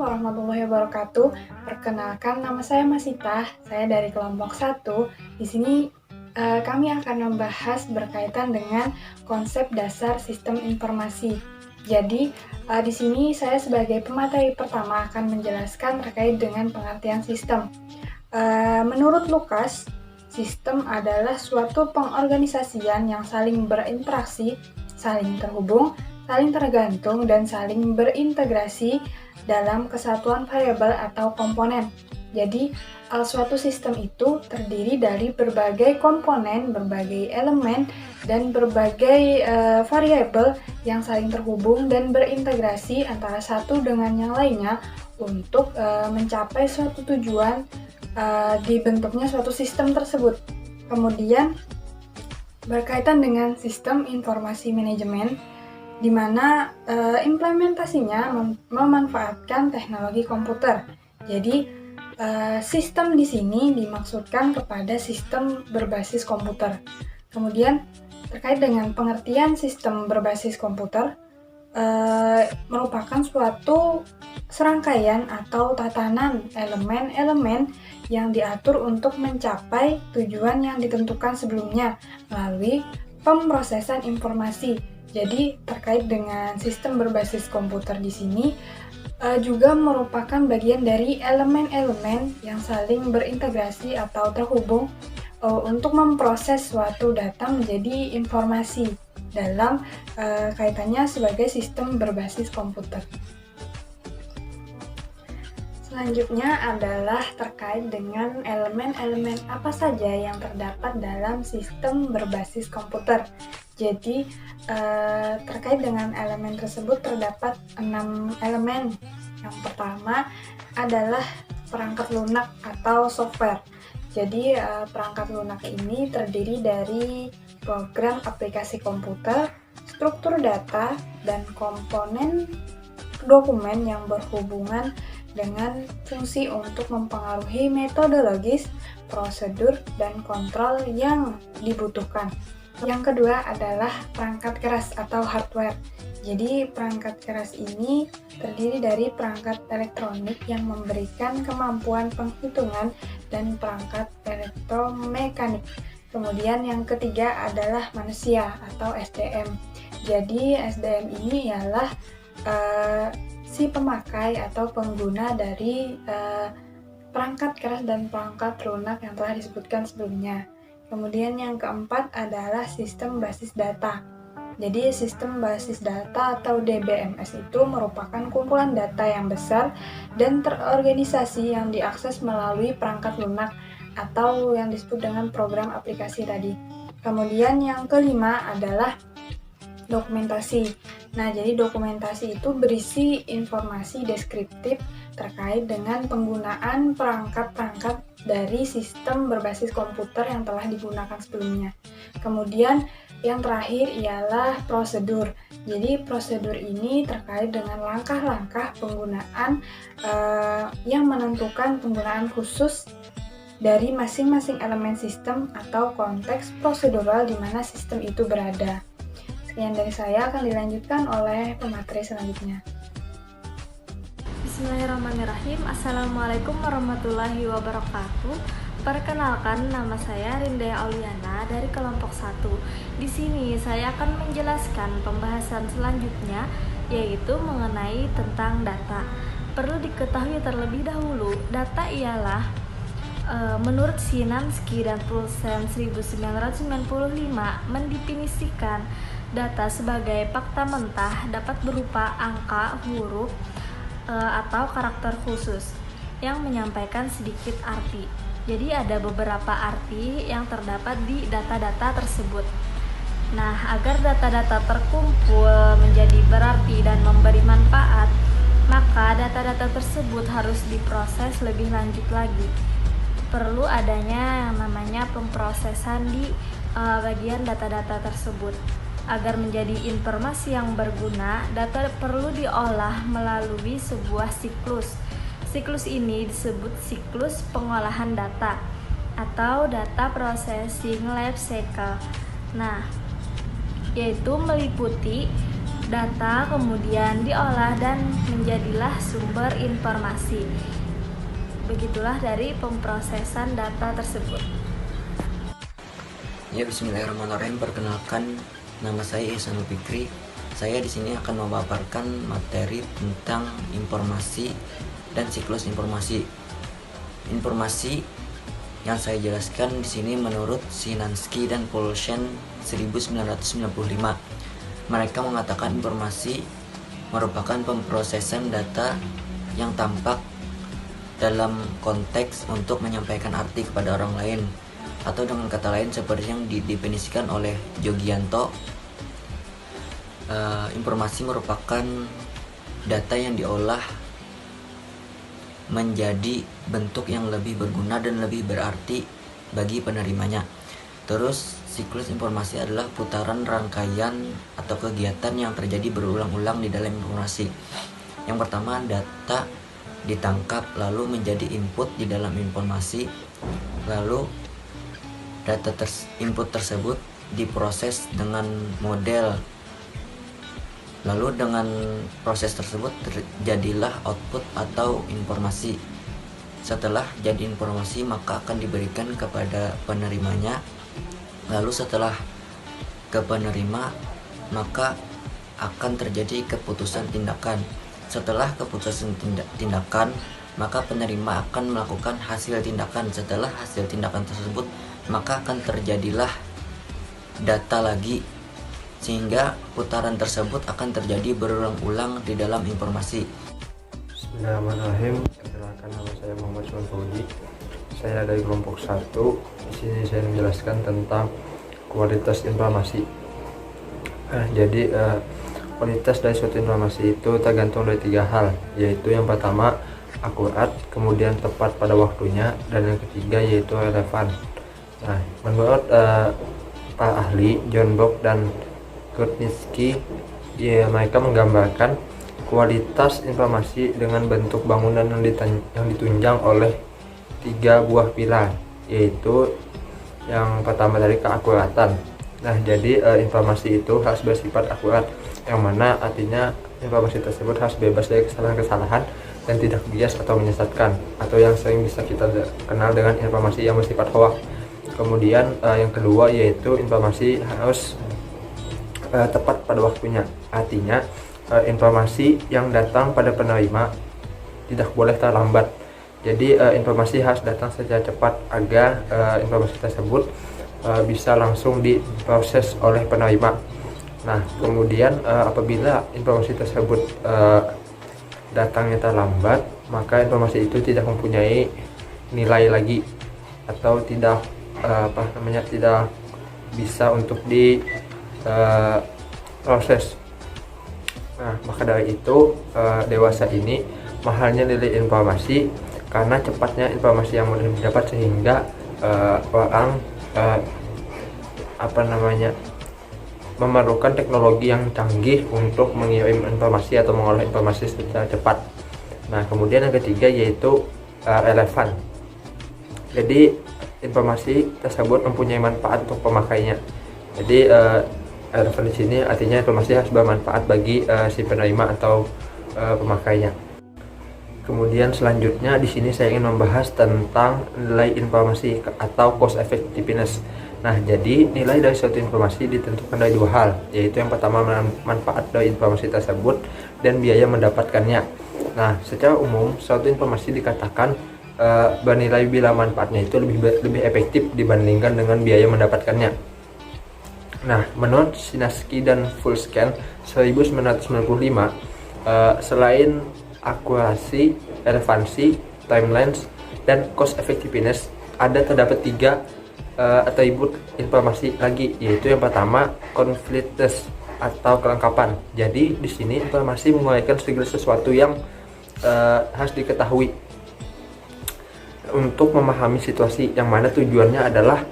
warahmatullahi wabarakatuh. Perkenalkan, nama saya Masita. Saya dari kelompok 1. Di sini kami akan membahas berkaitan dengan konsep dasar sistem informasi. Jadi, di sini saya sebagai pemateri pertama akan menjelaskan terkait dengan pengertian sistem. Menurut Lukas, sistem adalah suatu pengorganisasian yang saling berinteraksi, saling terhubung, saling tergantung, dan saling berintegrasi dalam kesatuan variabel atau komponen. Jadi, suatu sistem itu terdiri dari berbagai komponen, berbagai elemen, dan berbagai variabel yang saling terhubung dan berintegrasi antara satu dengan yang lainnya untuk mencapai suatu tujuan dibentuknya suatu sistem tersebut. Kemudian, berkaitan dengan sistem informasi manajemen, di mana implementasinya memanfaatkan teknologi komputer. Jadi, sistem di sini dimaksudkan kepada sistem berbasis komputer. Kemudian, terkait dengan pengertian sistem berbasis komputer, merupakan suatu serangkaian atau tatanan elemen-elemen yang diatur untuk mencapai tujuan yang ditentukan sebelumnya melalui pemrosesan informasi. Jadi, terkait dengan sistem berbasis komputer di sini juga merupakan bagian dari elemen-elemen yang saling berintegrasi atau terhubung untuk memproses suatu data menjadi informasi dalam kaitannya sebagai sistem berbasis komputer. Selanjutnya adalah terkait dengan elemen-elemen apa saja yang terdapat dalam sistem berbasis komputer. Jadi, terkait dengan elemen tersebut terdapat 6 elemen. Yang pertama adalah perangkat lunak atau software. Jadi, perangkat lunak ini terdiri dari program aplikasi komputer, struktur data, dan komponen dokumen yang berhubungan dengan fungsi untuk mempengaruhi metodologis, prosedur, dan kontrol yang dibutuhkan. Yang kedua adalah perangkat keras atau hardware. Jadi, perangkat keras ini terdiri dari perangkat elektronik yang memberikan kemampuan penghitungan dan perangkat elektromekanik. Kemudian yang ketiga adalah manusia atau SDM. Jadi, SDM ini ialah si pemakai atau pengguna dari perangkat keras dan perangkat lunak yang telah disebutkan sebelumnya. Kemudian yang keempat adalah sistem basis data. Jadi sistem basis data atau DBMS itu merupakan kumpulan data yang besar dan terorganisasi yang diakses melalui perangkat lunak atau yang disebut dengan program aplikasi tadi. Kemudian yang kelima adalah dokumentasi. Nah, jadi dokumentasi itu berisi informasi deskriptif terkait dengan penggunaan perangkat-perangkat dari sistem berbasis komputer yang telah digunakan sebelumnya. Kemudian yang terakhir ialah prosedur. Jadi prosedur ini terkait dengan langkah-langkah penggunaan yang menentukan penggunaan khusus dari masing-masing elemen sistem atau konteks prosedural di mana sistem itu berada. Sekian dari saya, akan dilanjutkan oleh pemateri selanjutnya. Bismillahirrahmanirrahim. Assalamualaikum warahmatullahi wabarakatuh. Perkenalkan, nama saya Rindaya Auliana dari kelompok 1. Di sini saya akan menjelaskan pembahasan selanjutnya, yaitu mengenai tentang data. Perlu diketahui terlebih dahulu, data ialah menurut Szymanski dan Poulsen 1995 mendefinisikan data sebagai fakta mentah dapat berupa angka, huruf, atau karakter khusus yang menyampaikan sedikit arti. Jadi ada beberapa arti yang terdapat di data-data tersebut. Nah, agar data-data terkumpul menjadi berarti dan memberi manfaat, maka data-data tersebut harus diproses lebih lanjut lagi. Perlu adanya yang namanya pemrosesan di bagian data-data tersebut. Agar menjadi informasi yang berguna, data perlu diolah melalui sebuah siklus. Siklus ini disebut siklus pengolahan data atau data processing life cycle. Nah, yaitu meliputi Data kemudian diolah dan menjadilah sumber informasi. Begitulah dari pemrosesan data tersebut. Ya, bismillahirrahmanirrahim. Perkenalkan, nama saya Ihsanul Fikri. Saya di sini akan memaparkan materi tentang informasi dan siklus informasi. Informasi yang saya jelaskan di sini menurut Szymanski dan Paulsen 1995. Mereka mengatakan informasi merupakan pemrosesan data yang tampak dalam konteks untuk menyampaikan arti kepada orang lain, atau dengan kata lain seperti yang didefinisikan oleh Jogianto, informasi merupakan data yang diolah menjadi bentuk yang lebih berguna dan lebih berarti bagi penerimanya. Terus siklus informasi adalah putaran rangkaian atau kegiatan yang terjadi berulang-ulang di dalam informasi. Yang pertama, data ditangkap lalu menjadi input di dalam informasi, lalu input tersebut diproses dengan model, lalu dengan proses tersebut terjadilah output atau informasi. Setelah jadi informasi maka akan diberikan kepada penerimanya, lalu setelah ke penerima maka akan terjadi keputusan tindakan. Setelah keputusan tindakan maka penerima akan melakukan hasil tindakan. Setelah hasil tindakan tersebut maka akan terjadilah data lagi, sehingga putaran tersebut akan terjadi berulang-ulang di dalam informasi. Bismillahirrahmanirrahim. Perkenalkan, nama saya Muhammad Sultan Fauzi. Saya dari kelompok 1. Di sini saya menjelaskan tentang kualitas informasi. Jadi kualitas dari suatu informasi itu tergantung dari 3 hal, yaitu yang pertama akurat, kemudian tepat pada waktunya, dan yang ketiga yaitu relevan. Nah, menurut para ahli John Bock dan Kurtnitsky, mereka menggambarkan kualitas informasi dengan bentuk bangunan yang ditunjang oleh 3 buah pilar, yaitu yang pertama dari keakuratan. Nah, jadi informasi itu harus bersifat akurat, yang mana artinya informasi tersebut harus bebas dari kesalahan-kesalahan dan tidak bias atau menyesatkan, atau yang sering bisa kita kenal dengan informasi yang bersifat hoax. Kemudian yang kedua yaitu informasi harus tepat pada waktunya, artinya informasi yang datang pada penerima tidak boleh terlambat. Jadi informasi harus datang secara cepat agar informasi tersebut bisa langsung diproses oleh penerima. Nah, kemudian apabila informasi tersebut datangnya terlambat, maka informasi itu tidak mempunyai nilai lagi, atau tidak tidak bisa untuk diproses. Nah, maka dari itu dewasa ini mahalnya nilai informasi, karena cepatnya informasi yang mudah didapat, sehingga orang memerlukan teknologi yang canggih untuk mengirim informasi atau mengolah informasi secara cepat. Nah, kemudian yang ketiga yaitu relevan. Jadi informasi tersebut mempunyai manfaat untuk pemakainya. Jadi relevan di sini artinya informasi harus bermanfaat bagi si penerima atau pemakainya. Kemudian selanjutnya di sini saya ingin membahas tentang nilai informasi atau cost effectiveness. Nah, jadi nilai dari suatu informasi ditentukan dari 2 hal, yaitu yang pertama manfaat dari informasi tersebut dan biaya mendapatkannya. Nah, secara umum suatu informasi dikatakan bernilai bila manfaatnya itu lebih efektif dibandingkan dengan biaya mendapatkannya. Nah, menurut Szymanski dan Paulsen 1995, selain akurasi, relevansi, timelines, dan cost effectiveness, terdapat 3 atribut informasi lagi, yaitu yang pertama completeness atau kelengkapan. Jadi di sini informasi menguraikan segala sesuatu yang harus diketahui untuk memahami situasi, yang mana tujuannya adalah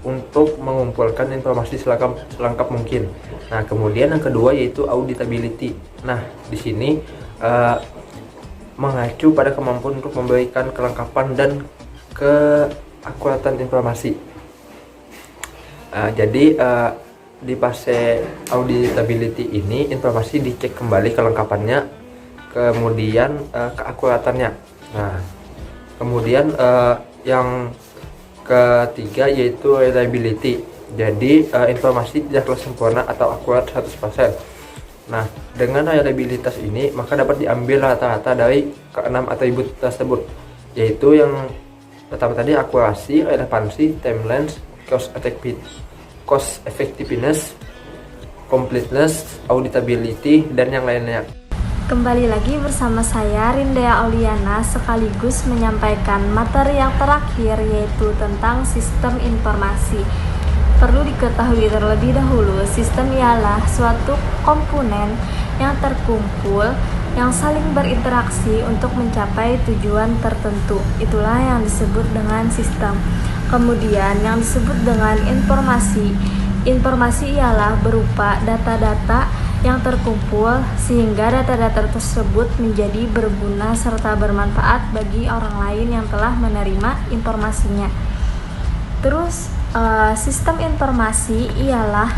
untuk mengumpulkan informasi selengkap mungkin. Nah, kemudian yang kedua yaitu auditability. Nah, di sini mengacu pada kemampuan untuk memberikan kelengkapan dan keakuratan informasi. Jadi di fase auditability ini informasi dicek kembali kelengkapannya, kemudian keakuratannya. Nah, kemudian yang ketiga yaitu reliability. Jadi informasi tidaklah sempurna atau akurat 100%. Nah, dengan reliabilitas ini maka dapat diambil rata-rata dari keenam atribut tersebut, yaitu yang pertama tadi akurasi, relevansi, timelines, cost effectiveness, completeness, auditability, dan yang lainnya. Kembali lagi bersama saya Rindea Auliana sekaligus menyampaikan materi yang terakhir yaitu tentang sistem informasi. Perlu diketahui terlebih dahulu, sistem ialah suatu komponen yang terkumpul yang saling berinteraksi untuk mencapai tujuan tertentu. Itulah yang disebut dengan sistem. Kemudian yang disebut dengan informasi. Informasi ialah berupa data-data yang terkumpul sehingga data-data tersebut menjadi berguna serta bermanfaat bagi orang lain yang telah menerima informasinya. Terus sistem informasi ialah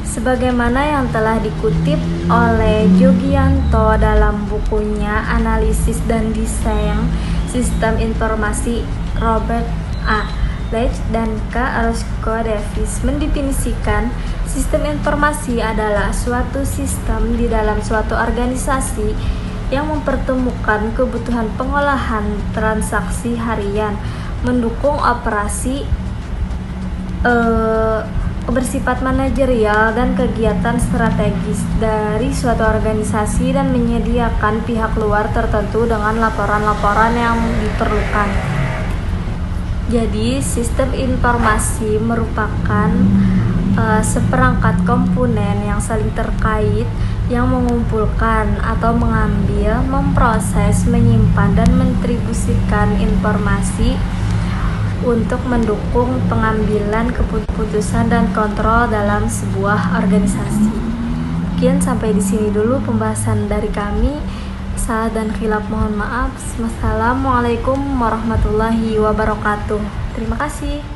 sebagaimana yang telah dikutip oleh Jogianto dalam bukunya Analisis dan Desain Sistem Informasi Robert A. Leach dan K. Roscoe Davis mendefinisikan sistem informasi adalah suatu sistem di dalam suatu organisasi yang mempertemukan kebutuhan pengolahan transaksi harian, mendukung operasi bersifat manajerial dan kegiatan strategis dari suatu organisasi dan menyediakan pihak luar tertentu dengan laporan-laporan yang diperlukan. Jadi, sistem informasi merupakan seperangkat komponen yang saling terkait yang mengumpulkan atau mengambil, memproses, menyimpan, dan mendistribusikan informasi untuk mendukung pengambilan keputusan dan kontrol dalam sebuah organisasi. Mungkin sampai di sini dulu pembahasan dari kami. Salah dan khilaf mohon maaf. Wassalamualaikum warahmatullahi wabarakatuh. Terima kasih.